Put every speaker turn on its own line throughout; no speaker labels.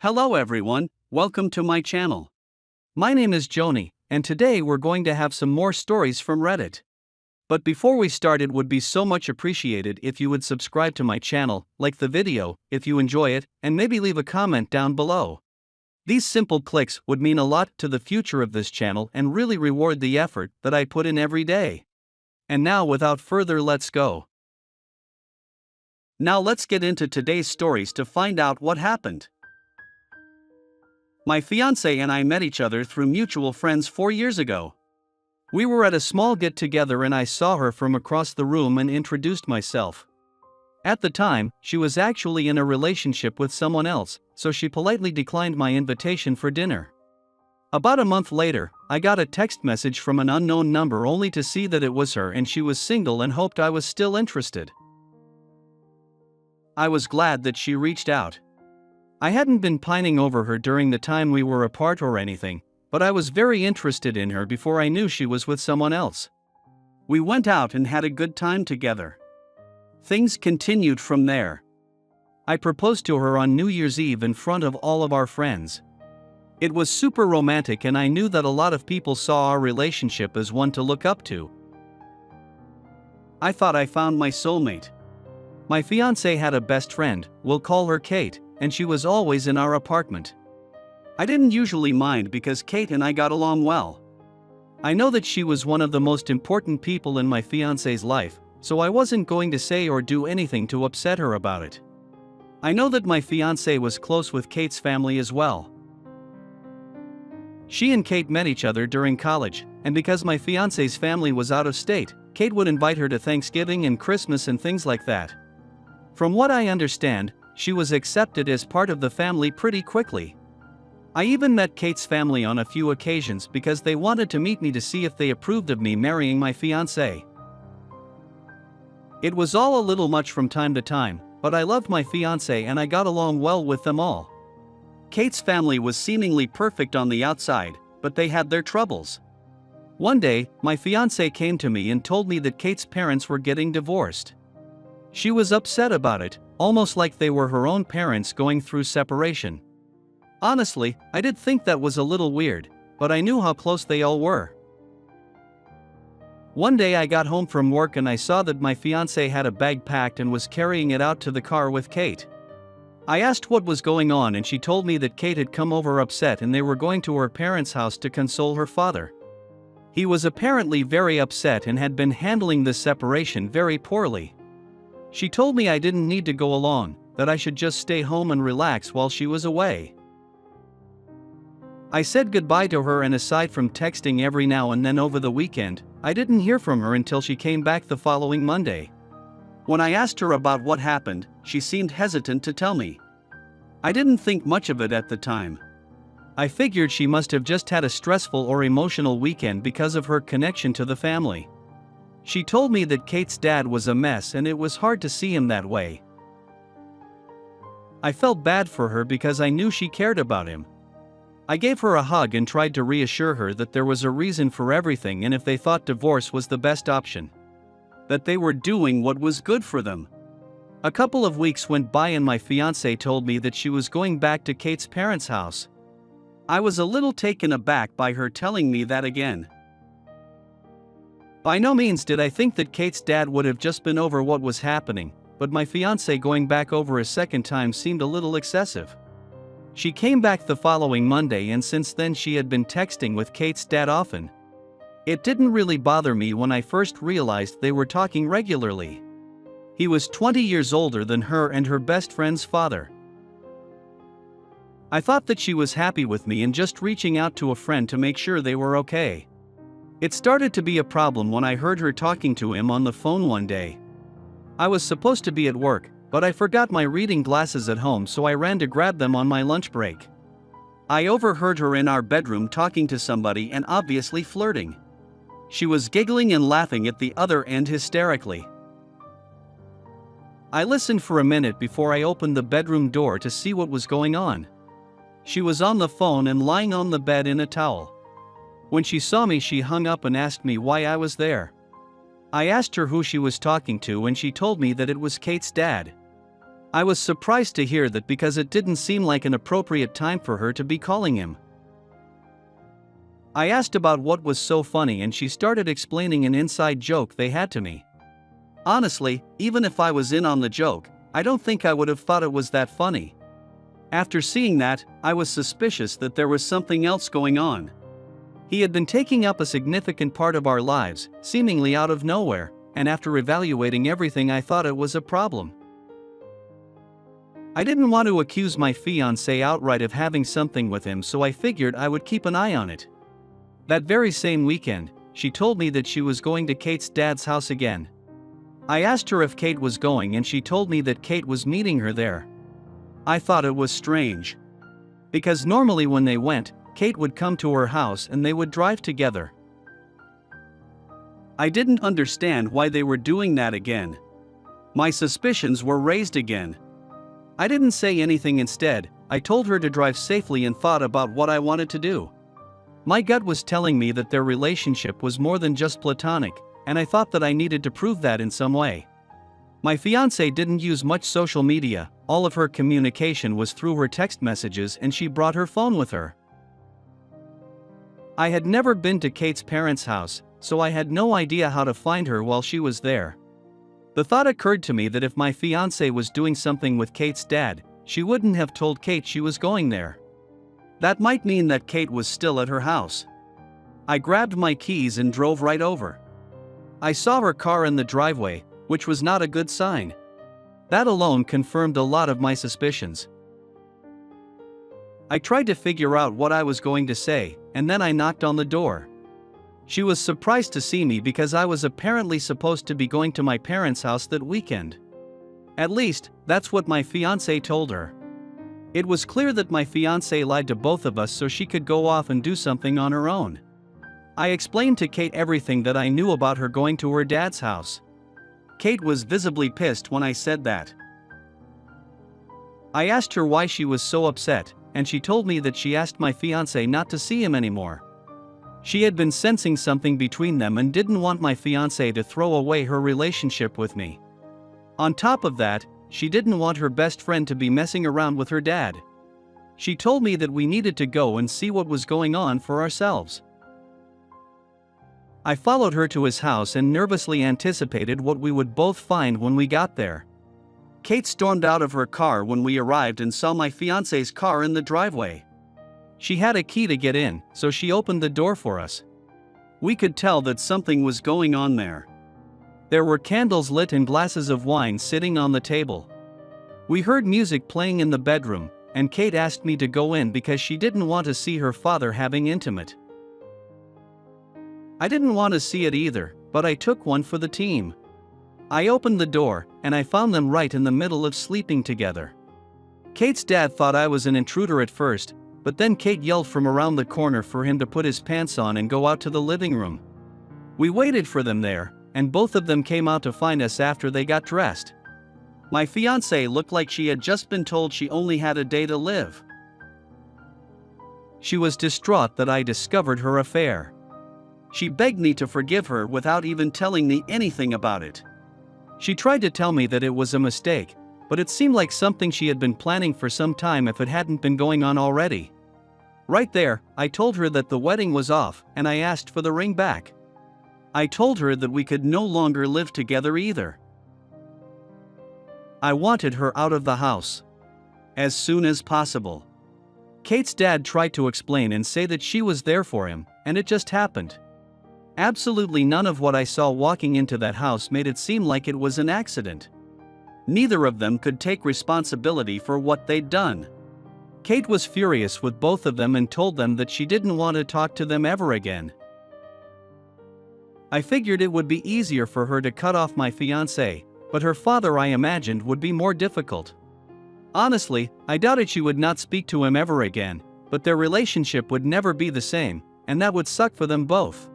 Hello everyone, welcome to my channel. My name is Xony, and today we're going to have some more stories from Reddit. But before we start, it would be so much appreciated if you would subscribe to my channel, like the video if you enjoy it, and maybe leave a comment down below. These simple clicks would mean a lot to the future of this channel and really reward the effort that I put in every day. And now without further, let's go. Now let's get into today's stories to find out what happened. My fiance and I met each other through mutual friends 4 years ago. We were at a small get-together and I saw her from across the room and introduced myself. At the time, she was actually in a relationship with someone else, so she politely declined my invitation for dinner. About a month later, I got a text message from an unknown number only to see that it was her and she was single and hoped I was still interested. I was glad that she reached out. I hadn't been pining over her during the time we were apart or anything, but I was very interested in her before I knew she was with someone else. We went out and had a good time together. Things continued from there. I proposed to her on New Year's Eve in front of all of our friends. It was super romantic and I knew that a lot of people saw our relationship as one to look up to. I thought I found my soulmate. My fiancé had a best friend, we'll call her Kate, and she was always in our apartment. I didn't usually mind because Kate and I got along well. I know that she was one of the most important people in my fiancé's life, so I wasn't going to say or do anything to upset her about it. I know that my fiancé was close with Kate's family as well. She and Kate met each other during college, and because my fiancé's family was out of state, Kate would invite her to Thanksgiving and Christmas and things like that. From what I understand, she was accepted as part of the family pretty quickly. I even met Kate's family on a few occasions because they wanted to meet me to see if they approved of me marrying my fiancé. It was all a little much from time to time, but I loved my fiancé and I got along well with them all. Kate's family was seemingly perfect on the outside, but they had their troubles. One day, my fiancé came to me and told me that Kate's parents were getting divorced. She was upset about it, almost like they were her own parents going through separation. Honestly, I did think that was a little weird, but I knew how close they all were. One day I got home from work and I saw that my fiancé had a bag packed and was carrying it out to the car with Kate. I asked what was going on and she told me that Kate had come over upset and they were going to her parents' house to console her father. He was apparently very upset and had been handling the separation very poorly. She told me I didn't need to go along, that I should just stay home and relax while she was away. I said goodbye to her and aside from texting every now and then over the weekend, I didn't hear from her until she came back the following Monday. When I asked her about what happened, she seemed hesitant to tell me. I didn't think much of it at the time. I figured she must have just had a stressful or emotional weekend because of her connection to the family. She told me that Kate's dad was a mess and it was hard to see him that way. I felt bad for her because I knew she cared about him. I gave her a hug and tried to reassure her that there was a reason for everything and if they thought divorce was the best option, that they were doing what was good for them. A couple of weeks went by and my fiancé told me that she was going back to Kate's parents' house. I was a little taken aback by her telling me that again. By no means did I think that Kate's dad would have just been over what was happening, but my fiancé going back over a second time seemed a little excessive. She came back the following Monday and since then she had been texting with Kate's dad often. It didn't really bother me when I first realized they were talking regularly. He was 20 years older than her and her best friend's father. I thought that she was happy with me and just reaching out to a friend to make sure they were okay. It started to be a problem when I heard her talking to him on the phone one day. I was supposed to be at work, but I forgot my reading glasses at home so I ran to grab them on my lunch break. I overheard her in our bedroom talking to somebody and obviously flirting. She was giggling and laughing at the other end hysterically. I listened for a minute before I opened the bedroom door to see what was going on. She was on the phone and lying on the bed in a towel. When she saw me, she hung up and asked me why I was there. I asked her who she was talking to and she told me that it was Kate's dad. I was surprised to hear that because it didn't seem like an appropriate time for her to be calling him. I asked about what was so funny and she started explaining an inside joke they had to me. Honestly, even if I was in on the joke, I don't think I would have thought it was that funny. After seeing that, I was suspicious that there was something else going on. He had been taking up a significant part of our lives, seemingly out of nowhere, and after evaluating everything I thought it was a problem. I didn't want to accuse my fiancée outright of having something with him, so I figured I would keep an eye on it. That very same weekend, she told me that she was going to Kate's dad's house again. I asked her if Kate was going and she told me that Kate was meeting her there. I thought it was strange. Because normally when they went, Kate would come to her house and they would drive together. I didn't understand why they were doing that again. My suspicions were raised again. I didn't say anything. Instead, I told her to drive safely and thought about what I wanted to do. My gut was telling me that their relationship was more than just platonic, and I thought that I needed to prove that in some way. My fiancée didn't use much social media, all of her communication was through her text messages and she brought her phone with her. I had never been to Kate's parents' house, so I had no idea how to find her while she was there. The thought occurred to me that if my fiancée was doing something with Kate's dad, she wouldn't have told Kate she was going there. That might mean that Kate was still at her house. I grabbed my keys and drove right over. I saw her car in the driveway, which was not a good sign. That alone confirmed a lot of my suspicions. I tried to figure out what I was going to say, and then I knocked on the door. She was surprised to see me because I was apparently supposed to be going to my parents' house that weekend. At least, that's what my fiancé told her. It was clear that my fiancé lied to both of us so she could go off and do something on her own. I explained to Kate everything that I knew about her going to her dad's house. Kate was visibly pissed when I said that. I asked her why she was so upset, and she told me that she asked my fiancé not to see him anymore. She had been sensing something between them and didn't want my fiancé to throw away her relationship with me. On top of that, she didn't want her best friend to be messing around with her dad. She told me that we needed to go and see what was going on for ourselves. I followed her to his house and nervously anticipated what we would both find when we got there. Kate stormed out of her car when we arrived and saw my fiancé's car in the driveway. She had a key to get in, so she opened the door for us. We could tell that something was going on there. There were candles lit and glasses of wine sitting on the table. We heard music playing in the bedroom, and Kate asked me to go in because she didn't want to see her father having intimate. I didn't want to see it either, but I took one for the team. I opened the door, and I found them right in the middle of sleeping together. Kate's dad thought I was an intruder at first, but then Kate yelled from around the corner for him to put his pants on and go out to the living room. We waited for them there, and both of them came out to find us after they got dressed. My fiancée looked like she had just been told she only had a day to live. She was distraught that I discovered her affair. She begged me to forgive her without even telling me anything about it. She tried to tell me that it was a mistake, but it seemed like something she had been planning for some time if it hadn't been going on already. Right there, I told her that the wedding was off, and I asked for the ring back. I told her that we could no longer live together either. I wanted her out of the house as soon as possible. Kate's dad tried to explain and say that she was there for him, and it just happened. Absolutely none of what I saw walking into that house made it seem like it was an accident. Neither of them could take responsibility for what they'd done. Kate was furious with both of them and told them that she didn't want to talk to them ever again. I figured it would be easier for her to cut off my fiancé, but her father, I imagined, would be more difficult. Honestly, I doubted she would not speak to him ever again, but their relationship would never be the same, and that would suck for them both.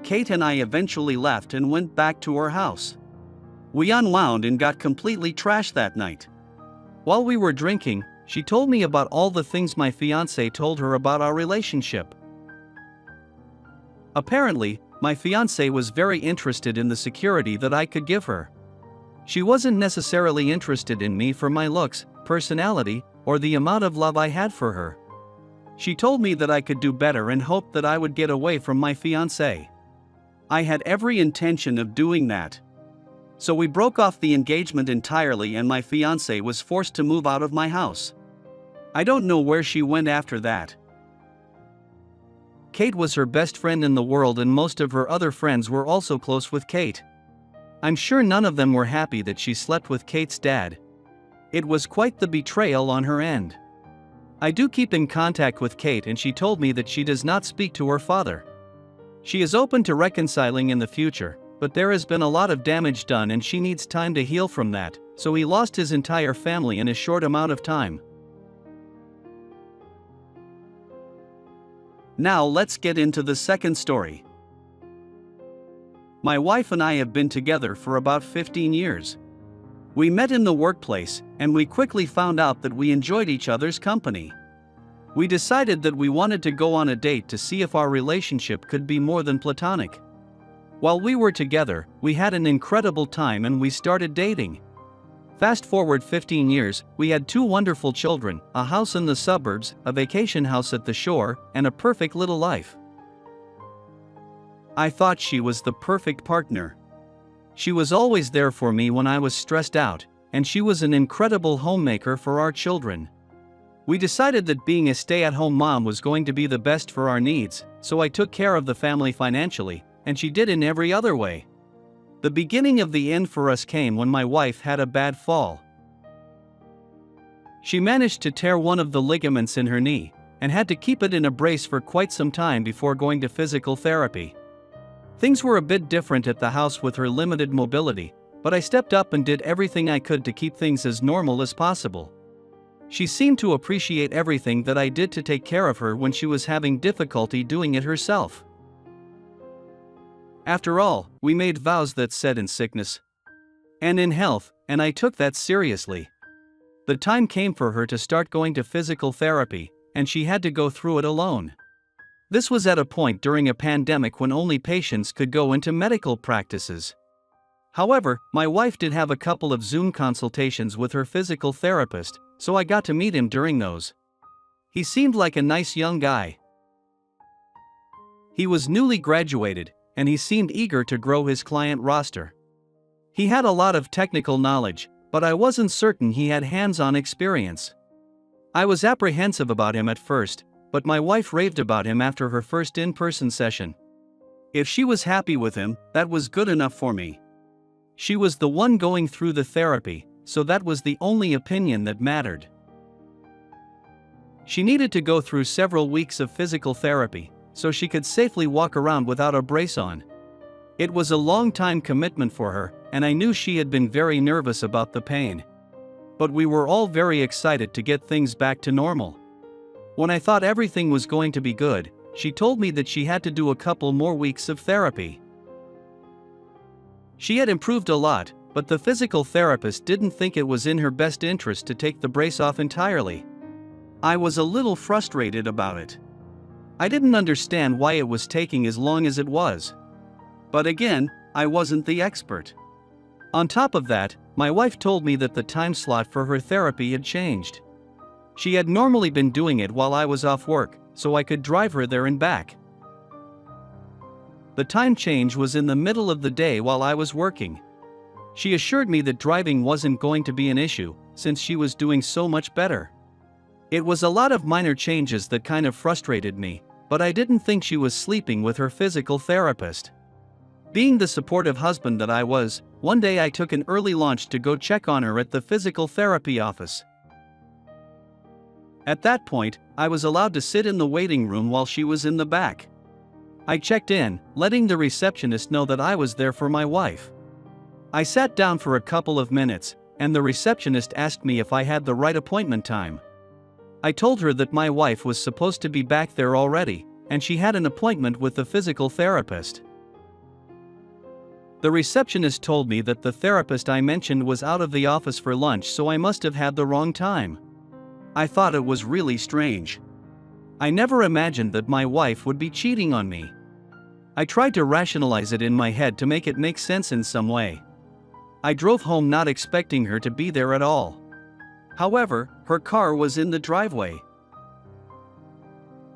Kate and I eventually left and went back to her house. We unwound and got completely trashed that night. While we were drinking, she told me about all the things my fiancé told her about our relationship. Apparently, my fiancé was very interested in the security that I could give her. She wasn't necessarily interested in me for my looks, personality, or the amount of love I had for her. She told me that I could do better and hoped that I would get away from my fiancé. I had every intention of doing that. So we broke off the engagement entirely and my fiancé was forced to move out of my house. I don't know where she went after that. Kate was her best friend in the world and most of her other friends were also close with Kate. I'm sure none of them were happy that she slept with Kate's dad. It was quite the betrayal on her end. I do keep in contact with Kate and she told me that she does not speak to her father. She is open to reconciling in the future, but there has been a lot of damage done and she needs time to heal from that, so he lost his entire family in a short amount of time. Now let's get into the second story. My wife and I have been together for about 15 years. We met in the workplace, and we quickly found out that we enjoyed each other's company. We decided that we wanted to go on a date to see if our relationship could be more than platonic. While we were together, we had an incredible time and we started dating. Fast forward 15 years, we had 2 wonderful children, a house in the suburbs, a vacation house at the shore, and a perfect little life. I thought she was the perfect partner. She was always there for me when I was stressed out, and she was an incredible homemaker for our children. We decided that being a stay-at-home mom was going to be the best for our needs, so I took care of the family financially, and she did in every other way. The beginning of the end for us came when my wife had a bad fall. She managed to tear one of the ligaments in her knee, and had to keep it in a brace for quite some time before going to physical therapy. Things were a bit different at the house with her limited mobility, but I stepped up and did everything I could to keep things as normal as possible. She seemed to appreciate everything that I did to take care of her when she was having difficulty doing it herself. After all, we made vows that said in sickness and in health, and I took that seriously. The time came for her to start going to physical therapy, and she had to go through it alone. This was at a point during a pandemic when only patients could go into medical practices. However, my wife did have a couple of Zoom consultations with her physical therapist, so I got to meet him during those. He seemed like a nice young guy. He was newly graduated, and he seemed eager to grow his client roster. He had a lot of technical knowledge, but I wasn't certain he had hands-on experience. I was apprehensive about him at first, but my wife raved about him after her first in-person session. If she was happy with him, that was good enough for me. She was the one going through the therapy, so that was the only opinion that mattered. She needed to go through several weeks of physical therapy, so she could safely walk around without a brace on. It was a long-time commitment for her, and I knew she had been very nervous about the pain. But we were all very excited to get things back to normal. When I thought everything was going to be good, she told me that she had to do a couple more weeks of therapy. She had improved a lot, but the physical therapist didn't think it was in her best interest to take the brace off entirely. I was a little frustrated about it. I didn't understand why it was taking as long as it was. But again, I wasn't the expert. On top of that, my wife told me that the time slot for her therapy had changed. She had normally been doing it while I was off work, so I could drive her there and back. The time change was in the middle of the day while I was working. She assured me that driving wasn't going to be an issue, since she was doing so much better. It was a lot of minor changes that kind of frustrated me, but I didn't think she was sleeping with her physical therapist. Being the supportive husband that I was, one day I took an early lunch to go check on her at the physical therapy office. At that point, I was allowed to sit in the waiting room while she was in the back. I checked in, letting the receptionist know that I was there for my wife. I sat down for a couple of minutes, and the receptionist asked me if I had the right appointment time. I told her that my wife was supposed to be back there already, and she had an appointment with the physical therapist. The receptionist told me that the therapist I mentioned was out of the office for lunch, so I must have had the wrong time. I thought it was really strange. I never imagined that my wife would be cheating on me. I tried to rationalize it in my head to make it make sense in some way. I drove home not expecting her to be there at all. However, her car was in the driveway.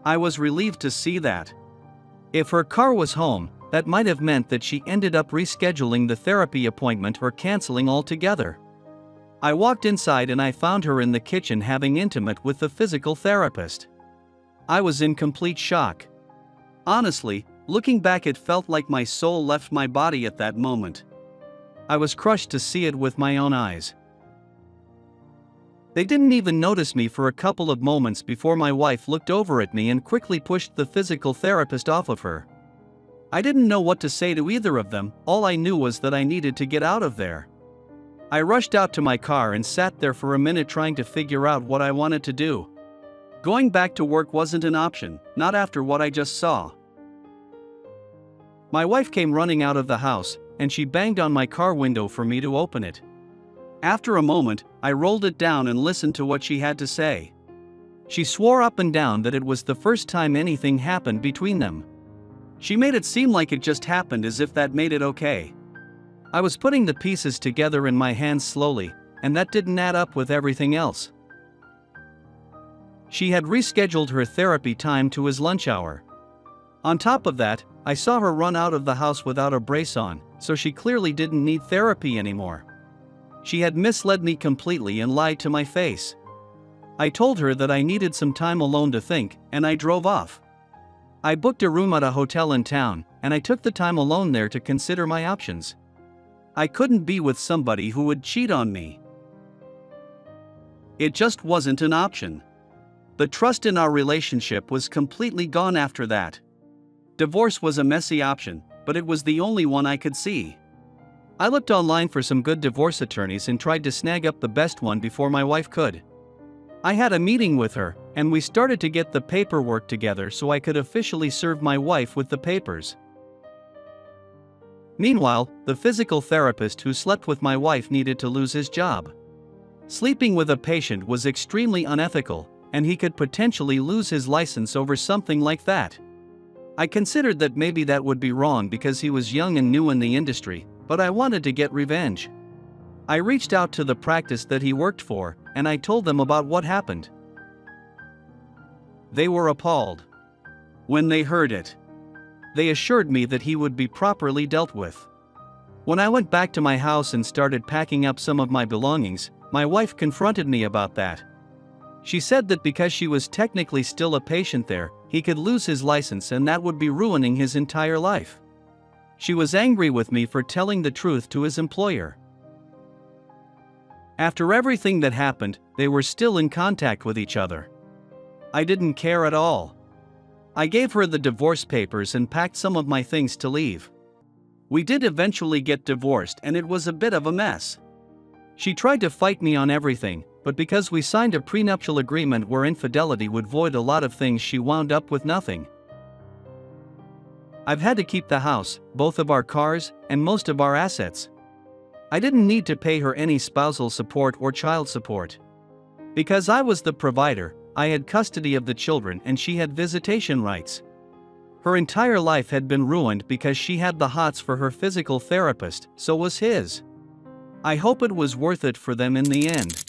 I was relieved to see that. If her car was home, that might have meant that she ended up rescheduling the therapy appointment or canceling altogether. I walked inside and I found her in the kitchen having intimate with the physical therapist. I was in complete shock. Honestly, looking back, it felt like my soul left my body at that moment. I was crushed to see it with my own eyes. They didn't even notice me for a couple of moments before my wife looked over at me and quickly pushed the physical therapist off of her. I didn't know what to say to either of them. All I knew was that I needed to get out of there. I rushed out to my car and sat there for a minute trying to figure out what I wanted to do. Going back to work wasn't an option, not after what I just saw. My wife came running out of the house, and she banged on my car window for me to open it. After a moment, I rolled it down and listened to what she had to say. She swore up and down that it was the first time anything happened between them. She made it seem like it just happened, as if that made it okay. I was putting the pieces together in my hands slowly, and that didn't add up with everything else. She had rescheduled her therapy time to his lunch hour. On top of that, I saw her run out of the house without a brace on, so she clearly didn't need therapy anymore. She had misled me completely and lied to my face. I told her that I needed some time alone to think, and I drove off. I booked a room at a hotel in town, and I took the time alone there to consider my options. I couldn't be with somebody who would cheat on me. It just wasn't an option. The trust in our relationship was completely gone after that. Divorce was a messy option, but it was the only one I could see. I looked online for some good divorce attorneys and tried to snag up the best one before my wife could. I had a meeting with her, and we started to get the paperwork together so I could officially serve my wife with the papers. Meanwhile, the physical therapist who slept with my wife needed to lose his job. Sleeping with a patient was extremely unethical, and he could potentially lose his license over something like that. I considered that maybe that would be wrong because he was young and new in the industry, but I wanted to get revenge. I reached out to the practice that he worked for, and I told them about what happened. They were appalled when they heard it. They assured me that he would be properly dealt with. When I went back to my house and started packing up some of my belongings, my wife confronted me about that. She said that because she was technically still a patient there, he could lose his license and that would be ruining his entire life. She was angry with me for telling the truth to his employer. After everything that happened, they were still in contact with each other. I didn't care at all. I gave her the divorce papers and packed some of my things to leave. We did eventually get divorced and it was a bit of a mess. She tried to fight me on everything, but because we signed a prenuptial agreement where infidelity would void a lot of things, she wound up with nothing. I've had to keep the house, both of our cars, and most of our assets. I didn't need to pay her any spousal support or child support. Because I was the provider, I had custody of the children and she had visitation rights. Her entire life had been ruined because she had the hots for her physical therapist, so was his. I hope it was worth it for them in the end.